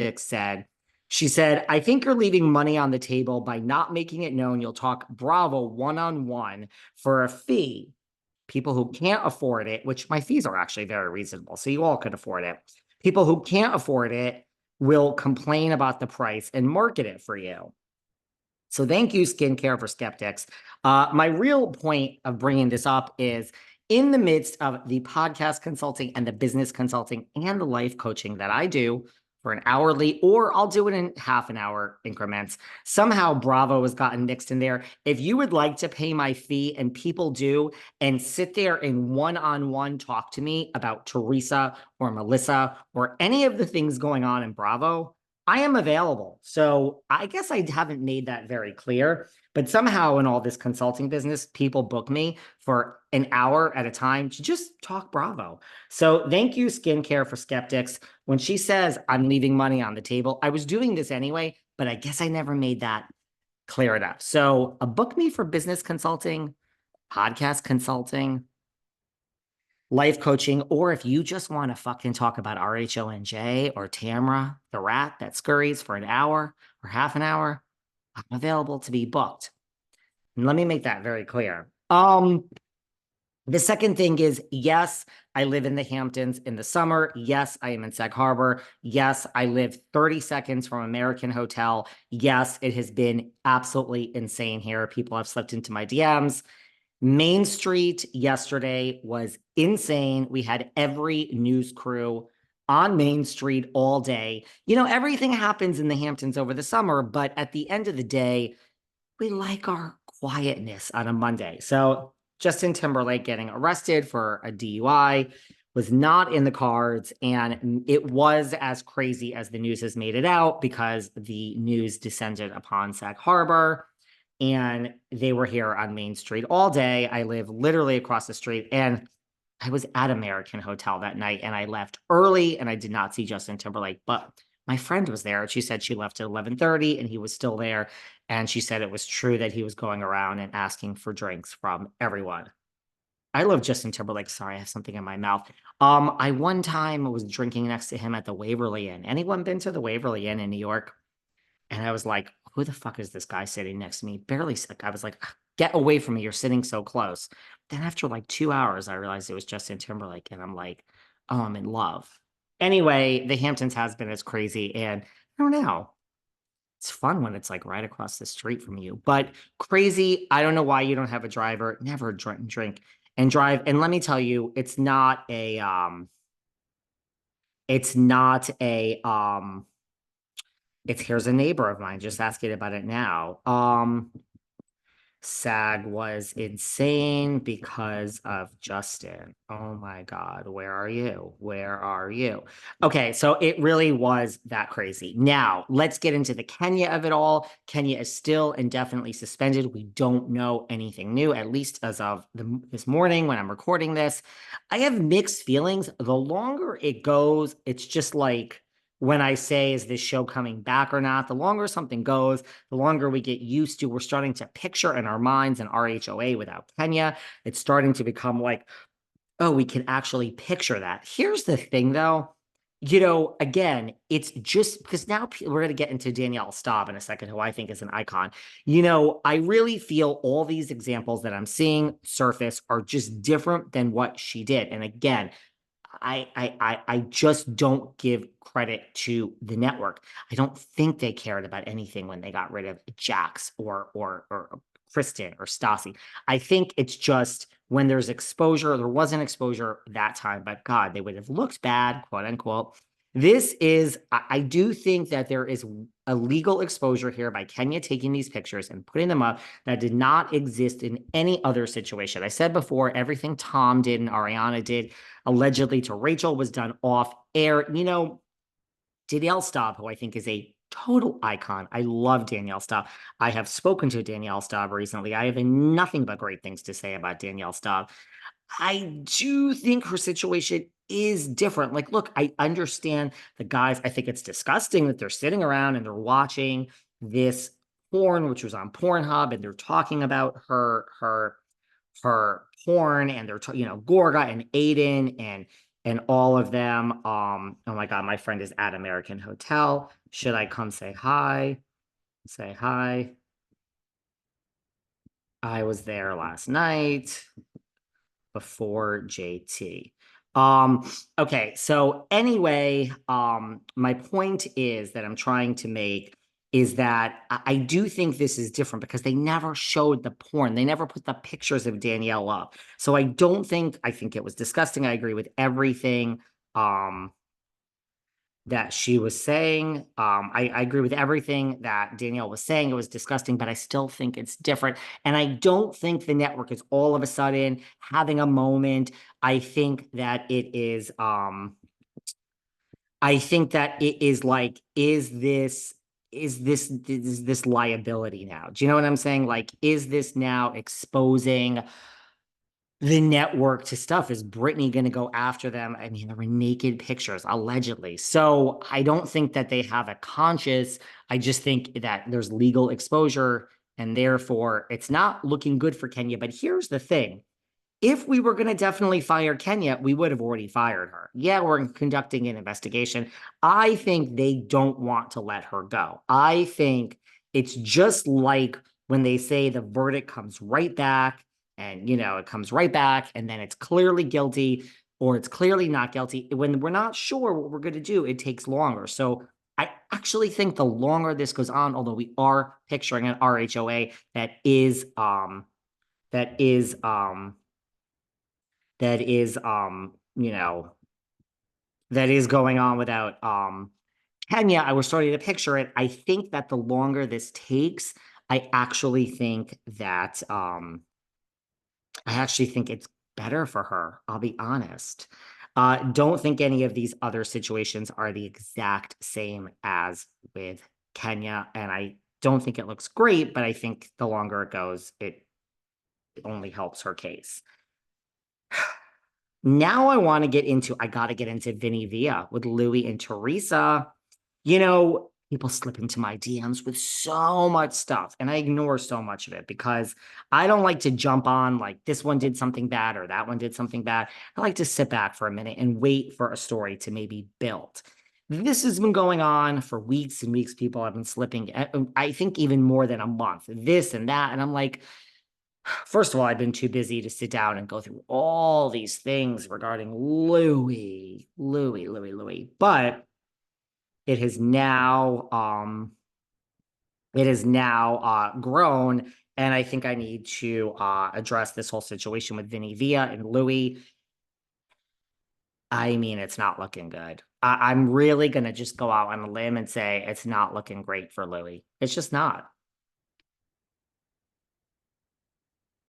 Skeptics said, she said, I think you're leaving money on the table by not making it known you'll talk Bravo one-on-one for a fee. People who can't afford it, which my fees are actually very reasonable, so you all could afford it. People who can't afford it will complain about the price and market it for you. So thank you, Skincare for Skeptics. My real point of bringing this up is in the midst of the podcast consulting and the business consulting and the life coaching that I do for an hourly, or I'll do it in half an hour increments. Somehow Bravo has gotten mixed in there. If you would like to pay my fee, and people do, and sit there and one-on-one talk to me about Teresa or Melissa or any of the things going on in Bravo, I am available. So I guess I haven't made that very clear, but somehow in all this consulting business, people book me for an hour at a time to just talk Bravo. So thank you, Skincare for Skeptics. When she says I'm leaving money on the table, I was doing this anyway, but I guess I never made that clear enough. So book me for business consulting, podcast consulting, life coaching, or if you just want to fucking talk about RHONJ or Tamra, the rat that scurries for an hour or half an hour, I'm available to be booked. And let me make that very clear. The second thing is, yes, I live in the Hamptons in the summer. Yes, I am in Sag Harbor. Yes, I live 30 seconds from American Hotel. Yes, it has been absolutely insane here. People have slipped into my DMs. Main Street yesterday was insane. We had every news crew on Main Street all day. You know, everything happens in the Hamptons over the summer, but at the end of the day, we like our quietness on a Monday. So Justin Timberlake getting arrested for a DUI was not in the cards, and it was as crazy as the news has made it out because the news descended upon Sag Harbor. And they were here on Main Street all day. I live literally across the street, and I was at American Hotel that night, and I left early, and I did not see Justin Timberlake, but my friend was there. She said she left at 11:30 and he was still there. And she said it was true that he was going around and asking for drinks from everyone. I love Justin Timberlake. Sorry, I have something in my mouth. I one time was drinking next to him at the Waverly Inn. Anyone been to the Waverly Inn in New York? And I was like, who the fuck is this guy sitting next to me? Barely sick. I was like, get away from me. You're sitting so close. Then after like 2 hours, I realized it was Justin Timberlake. And I'm like, oh, I'm in love. Anyway, the Hamptons has been as crazy. And I don't know. It's fun when it's like right across the street from you, but crazy. I don't know why you don't have a driver. Never drink and drive. And let me tell you, it's not a, it's here's a neighbor of mine just asking about it now. SAG was insane because of Justin. Oh my God, where are you? Where are you? Okay, so it really was that crazy. Now, let's get into the Kenya of it all. Kenya is still indefinitely suspended. We don't know anything new, at least as of this morning when I'm recording this. I have mixed feelings. The longer it goes, it's just like when I say, is this show coming back or not? The longer something goes, the longer we get used to, we're starting to picture in our minds an RHOA without Kenya. It's starting to become like, oh, we can actually picture that. Here's the thing, though. You know, again, it's just because now we're going to get into Danielle Staub in a second, who I think is an icon. You know, I really feel all these examples that I'm seeing surface are just different than what she did. And again, I just don't give credit to the network. I don't think they cared about anything when they got rid of Jax or Kristen or Stassi. I think it's just when there's exposure, there wasn't exposure that time, but God, they would have looked bad, quote unquote. This is, I do think that there is a legal exposure here by Kenya taking these pictures and putting them up that did not exist in any other situation. I said before, everything Tom did and Ariana did allegedly to Rachel was done off air. You know, Danielle Staub, who I think is a total icon. I love Danielle Staub. I have spoken to Danielle Staub recently. I have nothing but great things to say about Danielle Staub. I do think her situation is different. Like, look, I understand the guys. I think it's disgusting that they're sitting around and they're watching this porn, which was on Pornhub, and they're talking about her porn, and they're, you know, Gorga and Aiden and And all of them, oh my God, my friend is at American Hotel. Should I come say hi? Say hi. I was there last night before JT. Okay, so anyway, my point is that I'm trying to make is that I do think this is different because they never showed the porn. They never put the pictures of Danielle up. So I think it was disgusting. I agree with everything. Um, that she was saying. I agree with everything that Danielle was saying. It was disgusting, but I still think it's different. And I don't think the network is all of a sudden having a moment. I think that it is, I think that it is like, is this liability now? Do you know what I'm saying? Like, is this now exposing the network to stuff? Is Brittany going to go after them? I mean, there were naked pictures, allegedly. So I don't think that they have a conscience. I just think that there's legal exposure, and therefore it's not looking good for Kenya. But here's the thing. If we were going to definitely fire Kenya, we would have already fired her. Yeah, we're conducting an investigation. I think they don't want to let her go. I think it's just like when they say the verdict comes right back and, it comes right back and then it's clearly guilty or it's clearly not guilty. When we're not sure what we're going to do, it takes longer. So I actually think the longer this goes on, although we are picturing an RHOA that is that is that is going on without Kenya, I was starting to picture it. I think that the longer this takes, I actually think that it's better for her. I'll be honest. Don't think any of these other situations are the exact same as with Kenya, and I don't think it looks great, but I think the longer it goes, it only helps her case. Now I got to get into Vinivia with Louie and Teresa. People slip into my DMs with so much stuff, and I ignore so much of it because I don't like to jump on like this one did something bad or that one did something bad. I like to sit back for a minute and wait for a story to maybe build. This has been going on for weeks and weeks. People have been slipping, I think even more than a month, this and that. And I'm like, first of all, I've been too busy to sit down and go through all these things regarding Louie. But it has now, grown, and I think I need to address this whole situation with Vinivia and Louie. I mean, it's not looking good. I'm really gonna just go out on a limb and say it's not looking great for Louie. It's just not.